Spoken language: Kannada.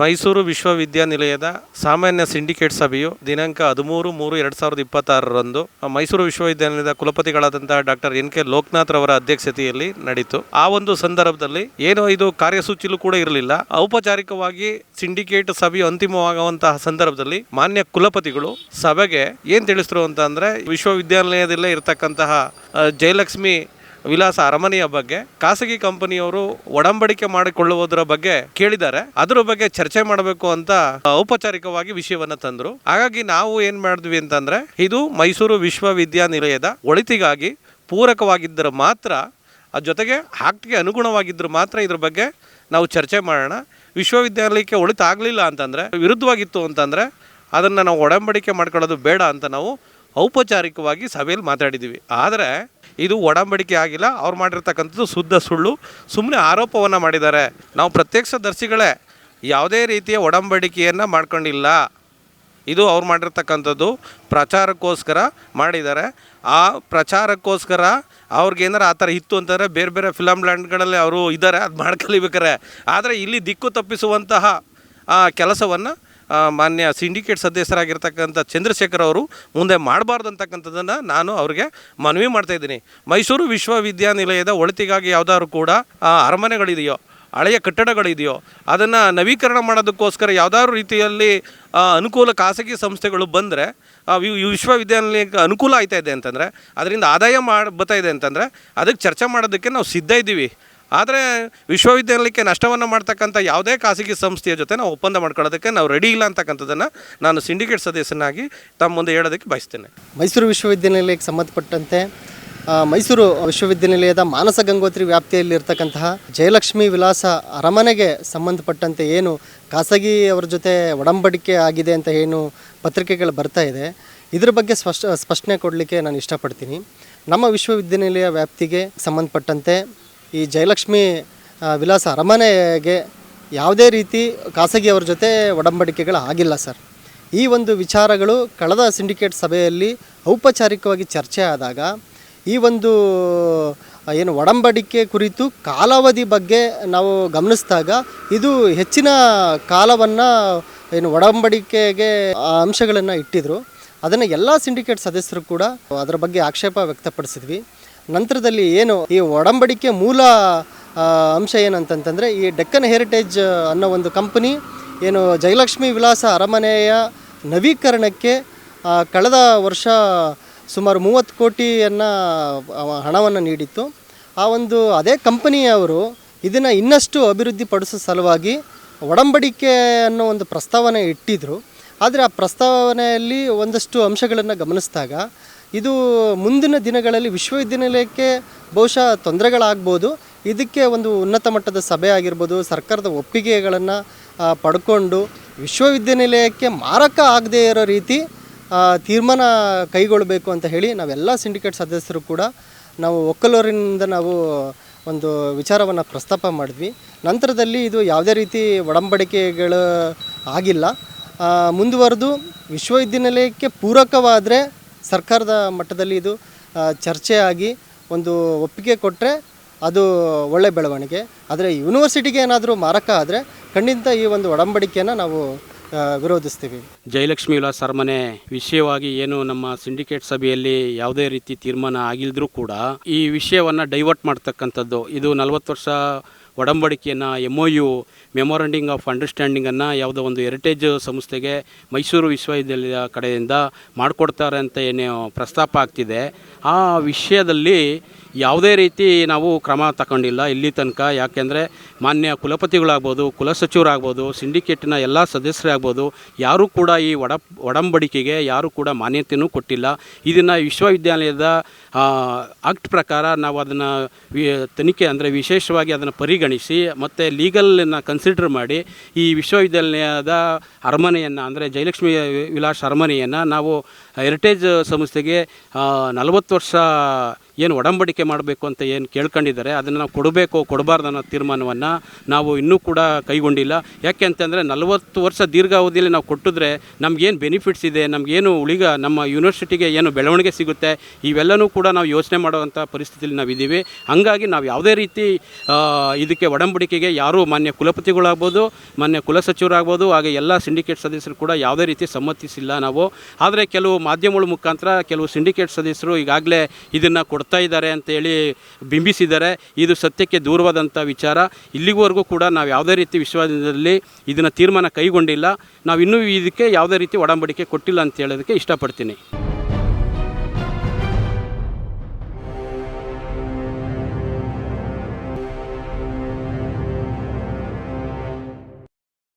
ಮೈಸೂರು ವಿಶ್ವವಿದ್ಯಾನಿಲಯದ ಸಾಮಾನ್ಯ ಸಿಂಡಿಕೇಟ್ ಸಭೆಯು ದಿನಾಂಕ 13/3/2026ರಂದು ಮೈಸೂರು ವಿಶ್ವವಿದ್ಯಾನಿಲಯದ ಕುಲಪತಿಗಳಾದಂತಹ ಡಾಕ್ಟರ್ ಎನ್ ಕೆ ಲೋಕನಾಥ್ ರವರ ಅಧ್ಯಕ್ಷತೆಯಲ್ಲಿ ನಡೆಯಿತು. ಆ ಒಂದು ಸಂದರ್ಭದಲ್ಲಿ ಏನೋ ಇದು ಕಾರ್ಯಸೂಚಿಲೂ ಕೂಡ ಇರಲಿಲ್ಲ. ಔಪಚಾರಿಕವಾಗಿ ಸಿಂಡಿಕೇಟ್ ಸಭೆಯು ಅಂತಿಮವಾಗುವಂತಹ ಸಂದರ್ಭದಲ್ಲಿ ಮಾನ್ಯ ಕುಲಪತಿಗಳು ಸಭೆಗೆ ಏನು ತಿಳಿಸಿದ್ರು ಅಂತಂದರೆ, ವಿಶ್ವವಿದ್ಯಾನಿಲಯದಲ್ಲೇ ಇರತಕ್ಕಂತಹ ಜಯಲಕ್ಷ್ಮಿ ವಿಲಾಸ ಅರಮನೆಯ ಬಗ್ಗೆ ಖಾಸಗಿ ಕಂಪನಿಯವರು ಒಡಂಬಡಿಕೆ ಮಾಡಿಕೊಳ್ಳುವುದರ ಬಗ್ಗೆ ಕೇಳಿದ್ದಾರೆ. ಅದರ ಬಗ್ಗೆ ಚರ್ಚೆ ಮಾಡಬೇಕು ಅಂತ ಔಪಚಾರಿಕವಾಗಿ ವಿಷಯವನ್ನ ತಂದ್ರು. ಹಾಗಾಗಿ ನಾವು ಏನ್ ಮಾಡಿದ್ವಿ ಅಂತಂದ್ರೆ, ಇದು ಮೈಸೂರು ವಿಶ್ವವಿದ್ಯಾನಿಲಯದ ಒಳಿತಿಗಾಗಿ ಪೂರಕವಾಗಿದ್ದರೆ ಮಾತ್ರ, ಜೊತೆಗೆ ಆಕ್ಟ್ಗೆ ಅನುಗುಣವಾಗಿದ್ದರೆ ಮಾತ್ರ ಇದ್ರ ಬಗ್ಗೆ ನಾವು ಚರ್ಚೆ ಮಾಡೋಣ. ವಿಶ್ವವಿದ್ಯಾನಿಲಯಕ್ಕೆ ಒಳಿತಾಗಲಿಲ್ಲ ಅಂತಂದರೆ, ವಿರುದ್ಧವಾಗಿತ್ತು ಅಂತಂದರೆ ಅದನ್ನು ನಾವು ಒಡಂಬಡಿಕೆ ಮಾಡ್ಕೊಳ್ಳೋದು ಬೇಡ ಅಂತ ನಾವು ಔಪಚಾರಿಕವಾಗಿ ಸಭೆಯಲ್ಲಿ ಮಾತಾಡಿದ್ದೀವಿ. ಆದರೆ ಇದು ಒಡಂಬಡಿಕೆ ಆಗಿಲ್ಲ. ಅವ್ರು ಮಾಡಿರ್ತಕ್ಕಂಥದ್ದು ಶುದ್ಧ ಸುಳ್ಳು, ಸುಮ್ಮನೆ ಆರೋಪವನ್ನು ಮಾಡಿದ್ದಾರೆ. ನಾವು ಪ್ರತ್ಯಕ್ಷದರ್ಶಿಗಳೇ, ಯಾವುದೇ ರೀತಿಯ ಒಡಂಬಡಿಕೆಯನ್ನು ಮಾಡ್ಕೊಂಡಿಲ್ಲ. ಇದು ಅವ್ರು ಮಾಡಿರ್ತಕ್ಕಂಥದ್ದು ಪ್ರಚಾರಕ್ಕೋಸ್ಕರ ಮಾಡಿದ್ದಾರೆ. ಆ ಪ್ರಚಾರಕ್ಕೋಸ್ಕರ ಅವ್ರಿಗೇನಾರು ಆ ಥರ ಇತ್ತು ಅಂತಂದರೆ ಬೇರೆ ಬೇರೆ ಫಿಲಮ್ ಲ್ಯಾಂಡ್ಗಳಲ್ಲಿ ಅವರು ಇದ್ದಾರೆ, ಅದು ಮಾಡ್ಕಲಿಬೇಕಾರೆ. ಆದರೆ ಇಲ್ಲಿ ದಿಕ್ಕು ತಪ್ಪಿಸುವಂತಹ ಕೆಲಸವನ್ನು ಮಾನ್ಯ ಸಿಂಡಿಕೇಟ್ ಸದಸ್ಯರಾಗಿರ್ತಕ್ಕಂಥ ಚಂದ್ರಶೇಖರ್ ಅವರು ಮುಂದೆ ಮಾಡಬಾರ್ದು ಅಂತಕ್ಕಂಥದ್ದನ್ನು ನಾನು ಅವ್ರಿಗೆ ಮನವಿ ಮಾಡ್ತಾಯಿದ್ದೀನಿ. ಮೈಸೂರು ವಿಶ್ವವಿದ್ಯಾನಿಲಯದ ಒಳಿತಿಗಾಗಿ ಯಾವುದಾದ್ರು ಕೂಡ ಅರಮನೆಗಳಿದೆಯೋ, ಹಳೆಯ ಕಟ್ಟಡಗಳಿದೆಯೋ, ಅದನ್ನು ನವೀಕರಣ ಮಾಡೋದಕ್ಕೋಸ್ಕರ ಯಾವುದಾದ್ರು ರೀತಿಯಲ್ಲಿ ಅನುಕೂಲ ಖಾಸಗಿ ಸಂಸ್ಥೆಗಳು ಬಂದರೆ, ವಿಶ್ವವಿದ್ಯಾನಿಲಯಕ್ಕೆ ಅನುಕೂಲ ಆಯ್ತಾ ಇದೆ ಅಂತಂದರೆ, ಅದರಿಂದ ಆದಾಯ ಬರ್ತಾ ಇದೆ ಅಂತಂದರೆ ಅದಕ್ಕೆ ಚರ್ಚೆ ಮಾಡೋದಕ್ಕೆ ನಾವು ಸಿದ್ಧ ಇದ್ದೀವಿ. ಆದರೆ ವಿಶ್ವವಿದ್ಯಾನಿಲಯಕ್ಕೆ ನಷ್ಟವನ್ನು ಮಾಡ್ತಕ್ಕಂಥ ಯಾವುದೇ ಖಾಸಗಿ ಸಂಸ್ಥೆಯ ಜೊತೆ ನಾವು ಒಪ್ಪಂದ ಮಾಡ್ಕೊಳ್ಳೋದಕ್ಕೆ ನಾವು ರೆಡಿ ಇಲ್ಲ ಅಂತಕ್ಕಂಥದ್ದನ್ನು ನಾನು ಸಿಂಡಿಕೇಟ್ ಸದಸ್ಯನಾಗಿ ತಮ್ಮ ಮುಂದೆ ಹೇಳೋದಕ್ಕೆ ಬಯಸ್ತೇನೆ. ಮೈಸೂರು ವಿಶ್ವವಿದ್ಯಾನಿಲಯಕ್ಕೆ ಸಂಬಂಧಪಟ್ಟಂತೆ ಮೈಸೂರು ವಿಶ್ವವಿದ್ಯಾನಿಲಯದ ಮಾನಸ ಗಂಗೋತ್ರಿ ವ್ಯಾಪ್ತಿಯಲ್ಲಿರ್ತಕ್ಕಂತಹ ಜಯಲಕ್ಷ್ಮಿ ವಿಲಾಸ ಅರಮನೆಗೆ ಸಂಬಂಧಪಟ್ಟಂತೆ ಏನು ಖಾಸಗಿ ಅವರ ಜೊತೆ ಒಡಂಬಡಿಕೆ ಆಗಿದೆ ಅಂತ ಏನು ಪತ್ರಿಕೆಗಳು ಬರ್ತಾ ಇದೆ, ಇದ್ರ ಬಗ್ಗೆ ಸ್ಪಷ್ಟನೆ ಕೊಡಲಿಕ್ಕೆ ನಾನು ಇಷ್ಟಪಡ್ತೀನಿ. ನಮ್ಮ ವಿಶ್ವವಿದ್ಯಾನಿಲಯ ವ್ಯಾಪ್ತಿಗೆ ಸಂಬಂಧಪಟ್ಟಂತೆ ಈ ಜಯಲಕ್ಷ್ಮಿ ವಿಲಾಸ ಅರಮನೆಗೆ ಯಾವುದೇ ರೀತಿ ಖಾಸಗಿಯವರ ಜೊತೆ ಒಡಂಬಡಿಕೆಗಳು ಆಗಿಲ್ಲ ಸರ್. ಈ ಒಂದು ವಿಚಾರಗಳು ಕಳೆದ ಸಿಂಡಿಕೇಟ್ ಸಭೆಯಲ್ಲಿ ಔಪಚಾರಿಕವಾಗಿ ಚರ್ಚೆ ಆದಾಗ ಈ ಒಂದು ಏನು ಒಡಂಬಡಿಕೆ ಕುರಿತು ಕಾಲಾವಧಿ ಬಗ್ಗೆ ನಾವು ಗಮನಿಸಿದಾಗ ಇದು ಹೆಚ್ಚಿನ ಕಾಲವನ್ನು ಏನು ಒಡಂಬಡಿಕೆಗೆ ಅಂಶಗಳನ್ನು ಇಟ್ಟಿದ್ರು. ಅದನ್ನು ಎಲ್ಲ ಸಿಂಡಿಕೇಟ್ ಸದಸ್ಯರು ಕೂಡ ಅದರ ಬಗ್ಗೆ ಆಕ್ಷೇಪ ವ್ಯಕ್ತಪಡಿಸಿದ್ವಿ. ನಂತರದಲ್ಲಿ ಏನು ಈ ಒಡಂಬಡಿಕೆ ಮೂಲ ಅಂಶ ಏನಂತಂತಂದರೆ, ಈ ಡೆಕ್ಕನ್ ಹೆರಿಟೇಜ್ ಅನ್ನೋ ಒಂದು ಕಂಪನಿ ಏನು ಜಯಲಕ್ಷ್ಮಿ ವಿಲಾಸ ಅರಮನೆಯ ನವೀಕರಣಕ್ಕೆ ಕಳೆದ ವರ್ಷ ಸುಮಾರು 30 ಕೋಟಿಯನ್ನು ಹಣವನ್ನು ನೀಡಿತ್ತು. ಆ ಒಂದು ಅದೇ ಕಂಪನಿಯವರು ಇದನ್ನು ಇನ್ನಷ್ಟು ಅಭಿವೃದ್ಧಿಪಡಿಸೋ ಸಲುವಾಗಿ ಒಡಂಬಡಿಕೆ ಅನ್ನೋ ಒಂದು ಪ್ರಸ್ತಾವನೆ ಇಟ್ಟಿದ್ದರು. ಆದರೆ ಆ ಪ್ರಸ್ತಾವನೆಯಲ್ಲಿ ಒಂದಷ್ಟು ಅಂಶಗಳನ್ನು ಗಮನಿಸಿದಾಗ ಇದು ಮುಂದಿನ ದಿನಗಳಲ್ಲಿ ವಿಶ್ವವಿದ್ಯಾನಿಲಯಕ್ಕೆ ಬಹುಶಃ ತೊಂದರೆಗಳಾಗ್ಬೋದು. ಇದಕ್ಕೆ ಒಂದು ಉನ್ನತ ಮಟ್ಟದ ಸಭೆ ಆಗಿರ್ಬೋದು, ಸರ್ಕಾರದ ಒಪ್ಪಿಗೆಗಳನ್ನು ಪಡ್ಕೊಂಡು ವಿಶ್ವವಿದ್ಯಾನಿಲಯಕ್ಕೆ ಮಾರಕ ಆಗದೇ ಇರೋ ರೀತಿ ತೀರ್ಮಾನ ಕೈಗೊಳ್ಳಬೇಕು ಅಂತ ಹೇಳಿ ನಾವೆಲ್ಲ ಸಿಂಡಿಕೇಟ್ ಸದಸ್ಯರು ಕೂಡ ನಾವು ಒಕ್ಕಲೂರಿನಿಂದ ನಾವು ಒಂದು ವಿಚಾರವನ್ನು ಪ್ರಸ್ತಾಪ ಮಾಡಿದ್ವಿ. ನಂತರದಲ್ಲಿ ಇದು ಯಾವುದೇ ರೀತಿ ಒಡಂಬಡಿಕೆಗಳು ಆಗಿಲ್ಲ. ಮುಂದುವರೆದು ವಿಶ್ವವಿದ್ಯಾನಿಲಯಕ್ಕೆ ಪೂರಕವಾದರೆ ಸರ್ಕಾರದ ಮಟ್ಟದಲ್ಲಿ ಇದು ಚರ್ಚೆ ಆಗಿ ಒಂದು ಒಪ್ಪಿಗೆ ಕೊಟ್ಟರೆ ಅದು ಒಳ್ಳೆ ಬೆಳವಣಿಗೆ. ಆದರೆ ಯೂನಿವರ್ಸಿಟಿಗೆ ಏನಾದರೂ ಮಾರಕ ಆದರೆ ಖಂಡಿತ ಈ ಒಂದು ಒಡಂಬಡಿಕೆಯನ್ನು ನಾವು ವಿರೋಧಿಸ್ತೀವಿ. ಜಯಲಕ್ಷ್ಮಿ ವಿಲಾಸ ಅರಮನೆ ವಿಷಯವಾಗಿ ಏನು ನಮ್ಮ ಸಿಂಡಿಕೇಟ್ ಸಭೆಯಲ್ಲಿ ಯಾವುದೇ ರೀತಿ ತೀರ್ಮಾನ ಆಗಿಲ್ದರೂ ಕೂಡ ಈ ವಿಷಯವನ್ನು ಡೈವರ್ಟ್ ಮಾಡ್ತಕ್ಕಂಥದ್ದು, ಇದು 40 ವರ್ಷ ಒಡಂಬಡಿಕೆಯನ್ನು MOU ಮೆಮೊರಂಡಿಂಗ್ ಆಫ್ ಅಂಡರ್ಸ್ಟ್ಯಾಂಡಿಂಗನ್ನು ಯಾವುದೋ ಒಂದು ಹೆರಿಟೇಜ್ ಸಂಸ್ಥೆಗೆ ಮೈಸೂರು ವಿಶ್ವವಿದ್ಯಾಲಯದ ಕಡೆಯಿಂದ ಮಾಡಿಕೊಡ್ತಾರೆ ಅಂತ ಏನು ಪ್ರಸ್ತಾಪ ಆಗ್ತಿದೆ, ಆ ವಿಷಯದಲ್ಲಿ ಯಾವುದೇ ರೀತಿ ನಾವು ಕ್ರಮ ತಗೊಂಡಿಲ್ಲ ಇಲ್ಲಿ ತನಕ. ಯಾಕೆಂದರೆ ಮಾನ್ಯ ಕುಲಪತಿಗಳಾಗ್ಬೋದು, ಕುಲಸಚಿವರಾಗ್ಬೋದು, ಸಿಂಡಿಕೇಟಿನ ಎಲ್ಲ ಸದಸ್ಯರಾಗ್ಬೋದು, ಯಾರೂ ಕೂಡ ಈ ಒಡಂಬಡಿಕೆಗೆ ಯಾರೂ ಕೂಡ ಮಾನ್ಯತೆಯೂ ಕೊಟ್ಟಿಲ್ಲ. ಇದನ್ನು ವಿಶ್ವವಿದ್ಯಾಲಯದ ಆಕ್ಟ್ ಪ್ರಕಾರ ನಾವು ಅದನ್ನು ತನಿಖೆ ಅಂದರೆ ವಿಶೇಷವಾಗಿ ಅದನ್ನು ಪರಿಗಣಿಸಿ ಮತ್ತು ಲೀಗಲನ್ನು ಕನ್ಸಿಡರ್ ಮಾಡಿ ಈ ವಿಶ್ವವಿದ್ಯಾಲಯದ ಅರಮನೆಯನ್ನು ಅಂದರೆ ಜಯಲಕ್ಷ್ಮಿ ವಿಲಾಸ ಅರಮನೆಯನ್ನು ನಾವು ಹೆರಿಟೇಜ್ ಸಂಸ್ಥೆಗೆ 40 ವರ್ಷ ಏನು ಒಡಂಬಡಿಕೆ ಮಾಡಬೇಕು ಅಂತ ಏನು ಕೇಳ್ಕೊಂಡಿದ್ದಾರೆ ಅದನ್ನು ನಾವು ಕೊಡಬೇಕು ಕೊಡಬಾರ್ದು ಅನ್ನೋ ತೀರ್ಮಾನವನ್ನು ನಾವು ಇನ್ನೂ ಕೂಡ ಕೈಗೊಂಡಿಲ್ಲ. ಯಾಕೆ ಅಂತಂದರೆ 40 ವರ್ಷ ದೀರ್ಘಾವಧಿಯಲ್ಲಿ ನಾವು ಕೊಟ್ಟಿದ್ರೆ ನಮಗೇನು ಬೆನಿಫಿಟ್ಸ್ ಇದೆ, ನಮಗೇನು ನಮ್ಮ ಯೂನಿವರ್ಸಿಟಿಗೆ ಏನು ಬೆಳವಣಿಗೆ ಸಿಗುತ್ತೆ, ಇವೆಲ್ಲನೂ ಕೂಡ ನಾವು ಯೋಚನೆ ಮಾಡುವಂಥ ಪರಿಸ್ಥಿತಿಯಲ್ಲಿ ನಾವಿದ್ದೀವಿ. ಹಂಗಾಗಿ ನಾವು ಯಾವುದೇ ರೀತಿ ಇದಕ್ಕೆ ಒಡಂಬಡಿಕೆಗೆ ಯಾರೂ ಮಾನ್ಯ ಕುಲಪತಿಗಳಾಗ್ಬೋದು, ಮಾನ್ಯ ಕುಲಸಚಿವರಾಗ್ಬೋದು, ಹಾಗೆ ಎಲ್ಲ ಸಿಂಡಿಕೇಟ್ ಸದಸ್ಯರು ಕೂಡ ಯಾವುದೇ ರೀತಿ ಸಮ್ಮತಿಸಿಲ್ಲ ನಾವು. ಆದರೆ ಕೆಲವು ಮಾಧ್ಯಮಗಳ ಮುಖಾಂತರ ಕೆಲವು ಸಿಂಡಿಕೇಟ್ ಸದಸ್ಯರು ಈಗಾಗಲೇ ಇದನ್ನು ಕೊಡ್ತಾ ಇದ್ದಾರೆ ಅಂತೇಳಿ ಬಿಂಬಿಸಿದ್ದಾರೆ. ಇದು ಸತ್ಯಕ್ಕೆ ದೂರವಾದಂಥ ವಿಚಾರ. ಇಲ್ಲಿವರೆಗೂ ಕೂಡ ನಾವು ಯಾವುದೇ ರೀತಿ ವಿಶ್ವಾಸದಲ್ಲಿ ಇದನ್ನು ತೀರ್ಮಾನ ಕೈಗೊಂಡಿಲ್ಲ. ನಾವು ಇನ್ನೂ ಇದಕ್ಕೆ ಯಾವುದೇ ರೀತಿ ಒಡಂಬಡಿಕೆ ಕೊಟ್ಟಿಲ್ಲ ಅಂತ ಹೇಳೋದಕ್ಕೆ ಇಷ್ಟಪಡ್ತೀನಿ.